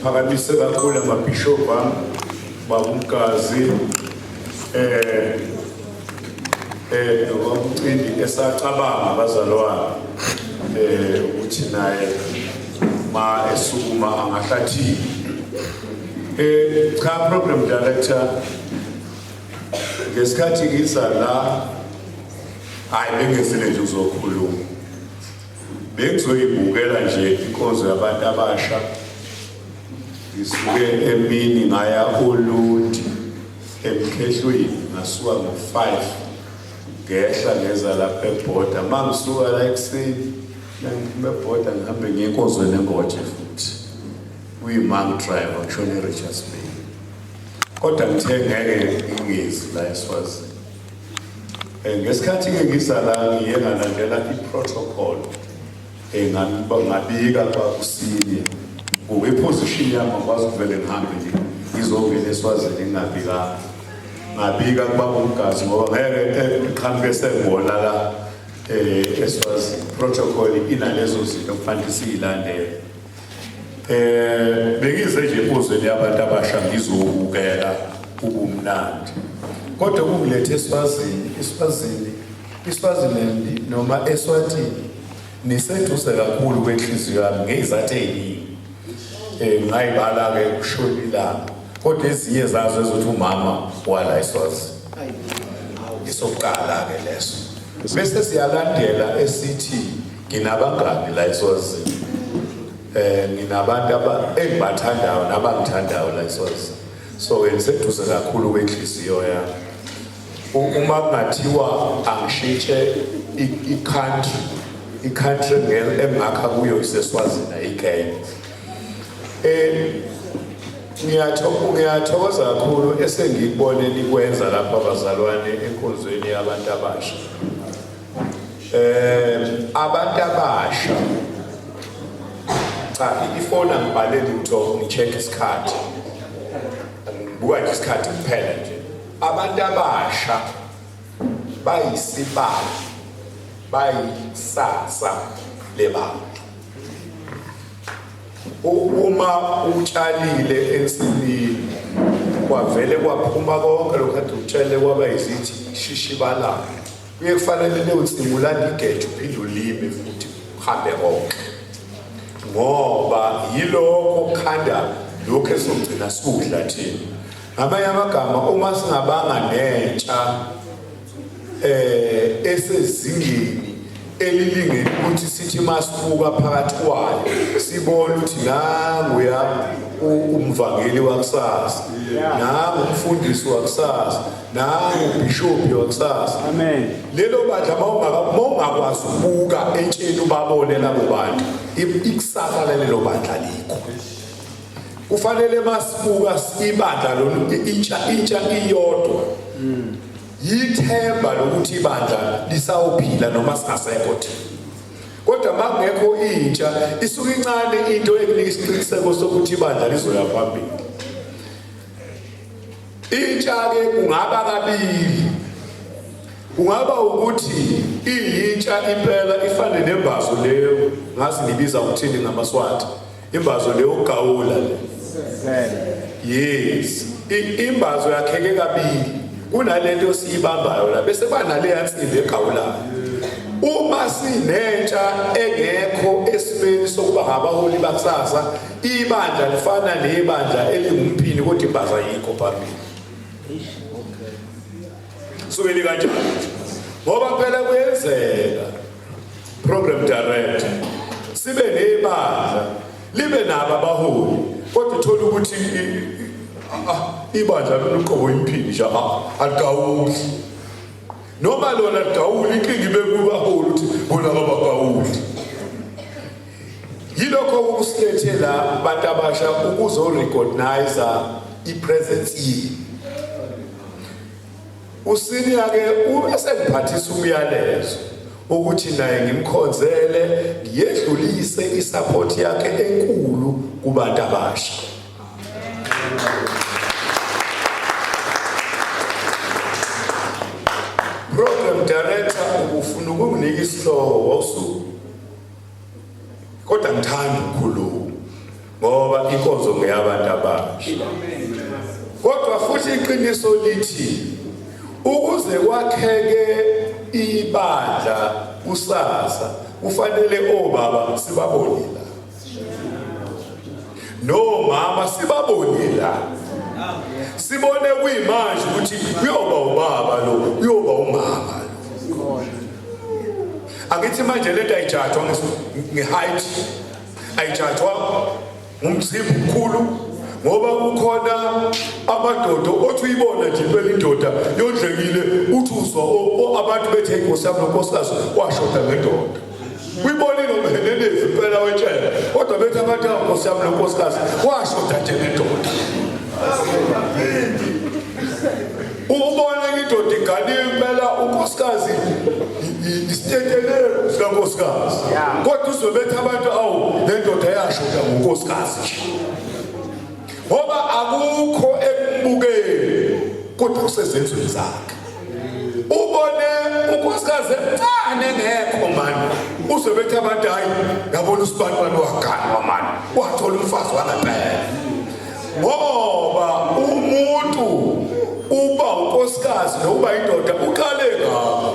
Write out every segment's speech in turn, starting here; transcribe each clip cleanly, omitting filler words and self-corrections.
Phakamise kakhulu amabhishop babumkazi nomcimbi esacabanga abazalwane ukuthi naye ma esukuma angahlathi cha program director ngesikhathi ngiza la hayi bengesile nje uzokhuluma bengizoyibukela nje inkonzo yabantu abasha ngisuke emini ngaya uLundi emkhehlweni ngasuka ngo5 ngehla ngeza lapha eBhoda mangisuka la ekuseni ngibeBhoda ngihambe ngiyenkonzweni eNgoje futhi uyimang driver kushone Richards Bay kodwa ngithe ngeke ngingezi la eSwazini ngesikhathi ke ngiza la ngiye ngalandela iprotocol ngabika kwakusini ngokweposition yami ngikwazi ukuvele ngihambe ngizovela eSwazini ngabika kuba umgazi ngoba ngeke iqhamuke sengibona la eSwazini protocol inalezo zinto kufanele siyilandele bengize nje impuzweni yabantu abasha ngizobukela ubumnandi kodwa kungilethe eSwaziland noma eSwatini niseduze kakhulu kwenhliziyo yami ngezathu eziningi ngayibala ke kushonila kodwa ezinye zazo ezothi umama wala eSwazini isokuqala ke leso bese siyalandela esithi nginabangani la eSwazini nginabantu engibathandayo nabangithandayo la eSwazini so ngiseduze kakhulu kwenhliziyo yami uma kungathiwa angishintshe i-country engakha kuyo iseSwazini eKenya ngiyathokoza kakhulu esengikubone nikwenza lapha abazalwane enkonzweni yabantu abasha abantu abasha cha ifona ngibhalele ukuthi ngicheck isikhathi ngibuka nje isikhathi kuphela nje abantu abasha bayisibalo bayisasa lebantu uma utshalile ensimini kwavele kwaphuma konke lokho kade utshele kwaba izithi shishibala kuye kufanele leyo ulanda igeja uphinde ulime futhi uhambe konke ngoba yilokho khanda lokho esogcina sikudla thina ngamanye amagama uma singabanga nentsha esezingeni elilingene ukuthi sithi masibuka phakathi kwayo sibone ukuthi nangu ya umvangeli wakusasa nangu umfundisi wakusasa nangu ubishop wakusasa amen lelo bandla mawungakwazi ukubuka entsheni ubabone labo bantu ikusasa lelo bandla likho kufanele masibuka ibandla lo intsha iyodwa yithemba lokuthi ibandla lisawuphila noma singasekho thina kodwa makungekho intsha isuka incane into ekunika isiqiniseko sokuthi ibandla lizoya phambili intsha ke kungaba kabili kungaba ukuthi iyintsha impela ifane nembazo leyo ngasi nibiza ukuthini ngamaswati imbazo leyo gawula le yes imbazo yakheke kabili kunalento siyibambayo la bese banale yansimbi egawulayo uma sinentsha engekho esimeni sokuba ngabaholi bakusasa ibandla lifana nebandla elingumphini kodwa imbaza yikho phambili subeli kanjani ngoba phela kuyenzeka program director sibe nebandla libe nabo abaholi kodwa uthola ukuthi ibandla loqobo imphini nje aligawuli noma lona ligawuli inkingi bekubaholi ukuthi bona abagawuli yilokho ukusilethela abantu abasha ukuzo recognize ipresence yini usiniya ke ubesengiphathisa umyalezo ukuthi naye ngimkhonzele ngiyedlulise isupport yakhe enkulu kubantu abasha program director ubufuna ukunginika isihloko wawusuku kodwa ngithanda ukukhuluma ngoba inkonzo ngeyabantu abasha. Kodwa futhi iqiniso lithi ukuze kwakheke ibandla kusasa kufanele obaba sibabone la, nomama sibabone la, sibone kuyimanje ukuthi uyoba ubaba lo, uyoba umama lo. Angithi manje lento ayijajwa nge-height, ayijajwa ngumzimba omkhulu, ngoba kukhona amadoda othi uyibona nje impela indoda yondlekile uthi uzwa abantu bethe inkosi yami nonkosikazi washoda ngendoda. Uyibonile uMhelelezi impela wetshela, kodwa bethi abantu inkosi yami nonkosikazi washoda nje ngendoda. Ubona indoda iganiwe impela unkosikazi isitetelelo sikankosikazi, kodwa uzobetha abantu awu le ndoda yashoda ngonkosikazi nje. Ngoba akukho ekubukeni kodwa kusezenzweni zakhe. Ubone unkosikazi encane ngekho mani, uzobetha abantu hayi yabona usibani waganwa mani, wathola umfazi wangempela. Ngoba umuntu uba unkosikazi nokuba indoda uqale ngapha.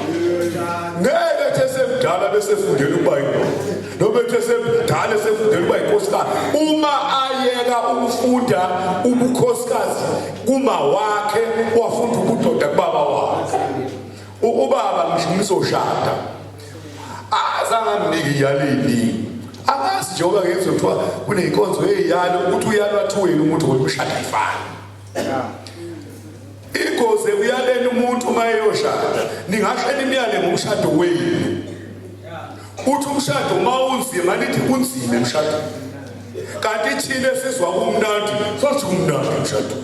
Ngeke esemdala bese fundela ukuba indoda, noma esemdala esefundela ukuba inkosikazi. Uma ayeka ukufunda ubukhosikazi kuma wakhe wafunda ubudoda kubaba wakhe, ubaba ngizoshada azangamniki iyalini. Angazi njengoba ngenzo kuthiwa kuneyinkonzo eyiyalo ukuthi uyalwa athuweni umuntu ngokushada ifana. Ingozi uyalena umuntu uma eyoshada, ningahle nimyale ngomshado wenu. Uthi umshado uma unzima nithi unzima umshado. Kanti thina sizwa kumnandi, sothi kumnandi umshado.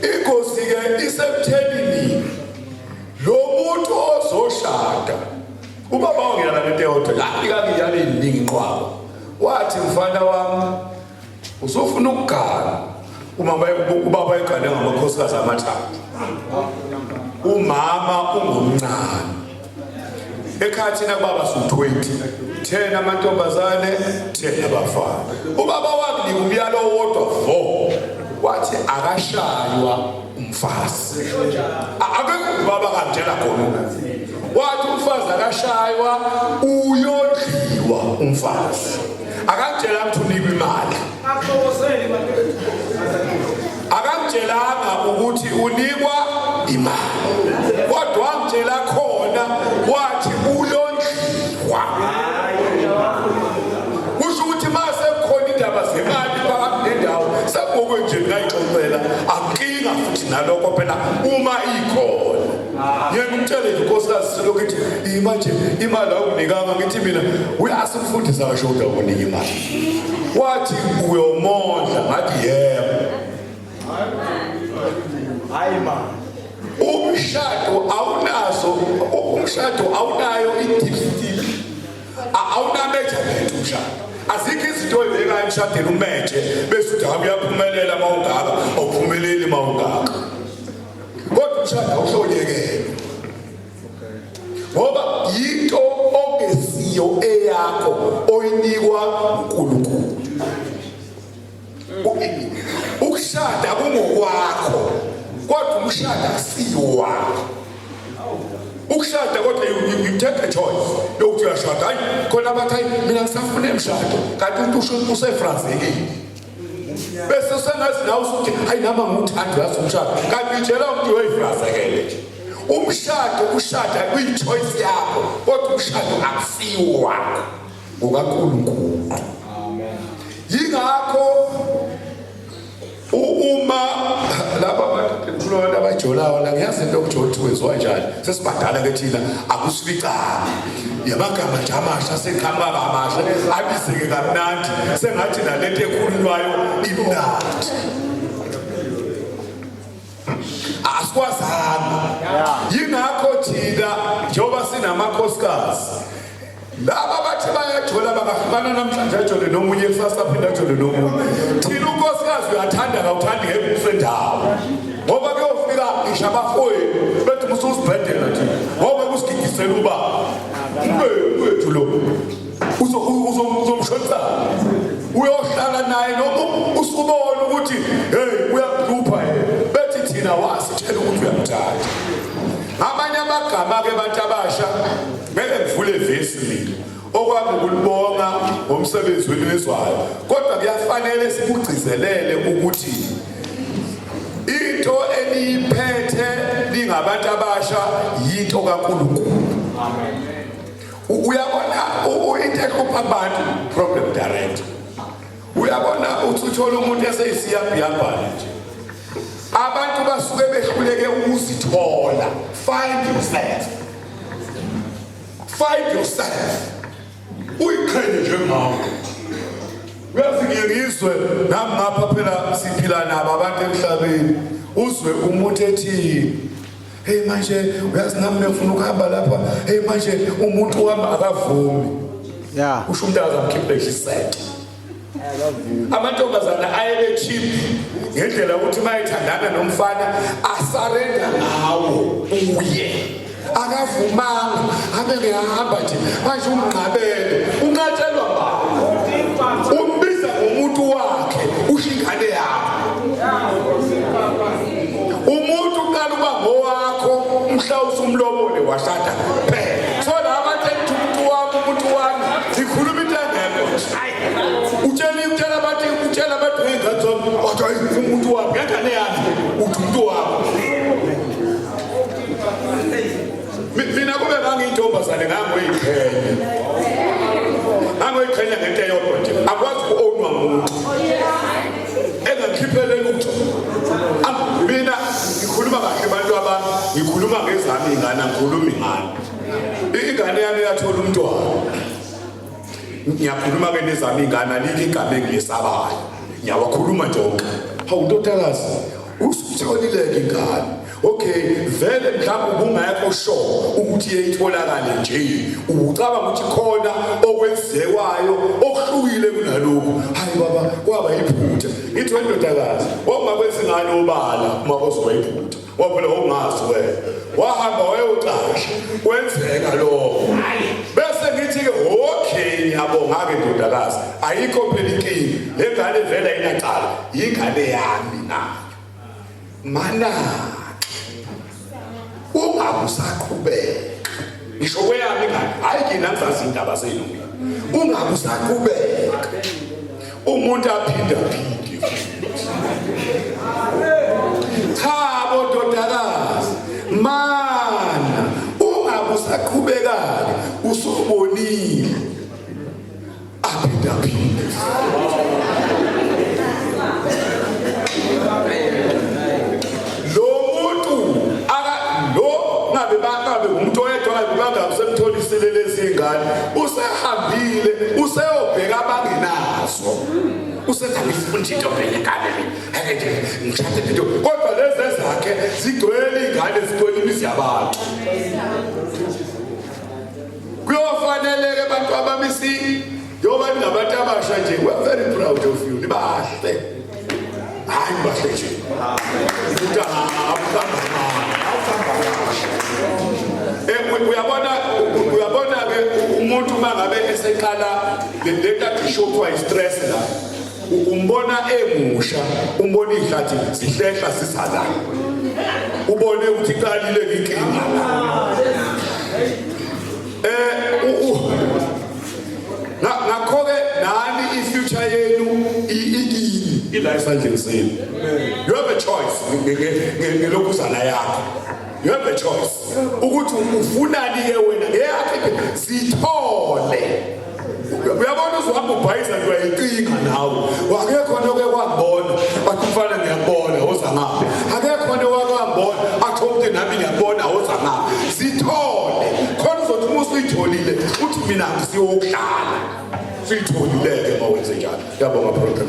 Ingozi ke isebuthelini lo muntu ozoshada. Ubaba ongiyala lento yodwa la ikangiyala iningi nqwabo. Wathi mfana wami usufuna ukugana uma ubaba eqale ngamakhosikazi amathathu. Umama ungumncane. Ekhathini baba su-20, 10 amantombazane, 10 abafana. Ubaba wakhe umyalo wodwa vo. Wathi akashaywa umfazi. Akekho ubaba kanjela khona. Wathi umfazi akashaywa uyodliwa umfazi. Akatshela mntu unikwe imali. Akamtshelanga ukuthi unikwa imali. Kodwa wamtshela khona wathi uyondliwa. Kusho ukuthi mase kukhona indaba zemali phakathi nendawo sakubokwe nje ngayixoxela akinga futhi nalokho phela uma ikhona. Yena umtshele inkosikazi lokuthi imanje imali awunikanga, ngithi mina uyasifundisa kasho ukuthi awunika imali. Wathi uyomondla, ngathi yebo. Hayi ma. Umshado awunayo i-deep. Awunameasurement umshado. Azikho izinto ezibeka emshadweni umeje bese uthi uyaphumelela mawungaka awuphumeleli mawungaka. Kodwa umshado awuhlonyekele. Ngoba yinto ongesiyo eyakho oyinikwa uNkulunkulu. Ukushada kungokwakho, kodwa umshado akusiyo wakho. Ukushada kodwa you take a choice yokuthi uyashada. Hayi khona abathi hayi mina ngisafuna emshado, kanti umuntu usho useFranceekile. Bese sengathi nawe usuthi hayi nama ngithanda yazi umshado, kanti utshela umuntu weFranceekile nje. Umshado ushada kuyi-choice yakho, kodwa umshado akusiyo wakho, ngokaNkulunkulu. Amen. Yingakho uma laba abantu abajolayo la ngiyazi into okuthi wenziwa njani, sesibadala ke thina akusifika yamagama nje amasha seqhamuka kamasha abizeke kamnandi sengathi nalento ekhulunywayo imnandi. Asikwazanga. Yingakho thina njengoba sinamakhosikazi laba bathi bayajola bangafana namhlanje ajole nomunye kusasa aphinda ajole nomunye. Thina unkosikazi uyathanda kawuthandi ngeke usendawo, ngoba kuyofika ngisho abafowethu bethi musuzibhedela thina ngoba kusigigisela ubaba. Umfowethu lo uzomshonisa uyaxoxa naye noma usubona ukuthi hey uyakuhlupha bethi thina wasitshela ukuthi uyamthanda. Abanye amagama ke abantu abasha ngeke ngivule ivesi mina okwami ukulibonga ngomsebenzi wenu wezwayo, kodwa kuyafanele sikugcizelele ukuthi into eniyiphethe lingabantu abasha yinto kaNkulunkulu. Uyabona into ehlupha abantu problem direct. Uyabona uthola umuntu eseyisiyabhiyabhala nje. Abantu basuke behluleke ukuzithola. Find yourself. Uyiqhele nje ngawo. Uyafike ngizwe nami ngapha phela siphila nabo abantu emhlabeni. Uzwe umuntu ethi hey manje uyazi nami ngifuna ukuhamba lapha. Hey manje umuntu uhamba akavumi. Yeah. Usho umuntu azamkhipha isisete. Amantombazana ayebe cheap ngendlela ukuthi mayithandana nomfana asarenda ngawo uye akavumanga abe ngehamba nje manje umgqabele ungatshelwa baba umbiza ngomuntu wakhe ushingane yakho umuntu qala uba ngowakho umhla usumlobole washada phela so la abantu umuntu wami sikhuluma into engekho utshela abantu ngengane zami wathi ayi umuntu wami ngengane yakhe uthi umuntu wami mina kube ngangiyintombazane ngangoyiqhenya ngento eyodwa nje akwazi ku-ownwa muntu engangikhiphele lutho. Mina ngikhuluma kahle abantu abami, ngikhuluma ngezami ingane, angikhulumi ngani. Ingane yami yathola umntwana. Ngiyakhuluma-ke nezami ingane, alikho igama engiyesabayo. Ngiyawakhuluma njonke. Hawu ntotakazi, usutholile-ke ingane. Okay, vele mhlawumbe ungekho sure ukuthi iyitholakale nje. Ucabanga ukuthi khona okwenzekwayo okuhlukile kunalokho. Hayi baba, kwaba iphutha. Ngithi wendodakazi, ongakwenza ingane obala uma uzwe iphutha. Waphela ungazi wena. Wahamba wayoqasha. Kwenzeka lokho. Bese ngithi-ke okay, ngiyabonga-ke ndodakazi. Ayikho phela inkinga. Le ngane vele ayinacala. Yingane yami nayo. Mana ungabusaqhubeka ngisho kweyami ngani hayi nginazazi indaba zenu ungabusaqhubeka umuntu aphinde cha bododakazi mana ungabusaqhubekake usubonile aphinde umuntu oyedwa bangasemtholisile lezi ngane usehambile useyobheka abangenazo usethi ngifuna into ngekane ake nje ngithathe into kodwa lezi zakhe zigcwele ingane zigcwele imizi yabantu kuyofanele-ke abantu abamisi yoba ningabantu abasha nje we are very proud of you nibahle hayi nibahle nje uyabona-ke umuntu mangabe eseqala lento akishopwa istress la umbona emusha umbona ihlathi sihlehla sisala ubone ukuthi qalile inkinga ngakho-ke nani ifuture yenu ila esandleni senu. You have a choice ngelokuzala yakho. You have a choice ukuthi ufunani-ke wena ngeyakhe sithole. Uyabona uzohamba ubhayisa nje uyayinkinga nawe akekho khona okwangibona bathi mfana ngiyabona woza ngapha akekho khona okwangibona athi umntu nami ngiyabona woza ngapha sithole khona uzothi uma usuyitholile uthi mina ngisiyokudlala siyitholile-ke uma wenze njalo. Ngiyabonga program.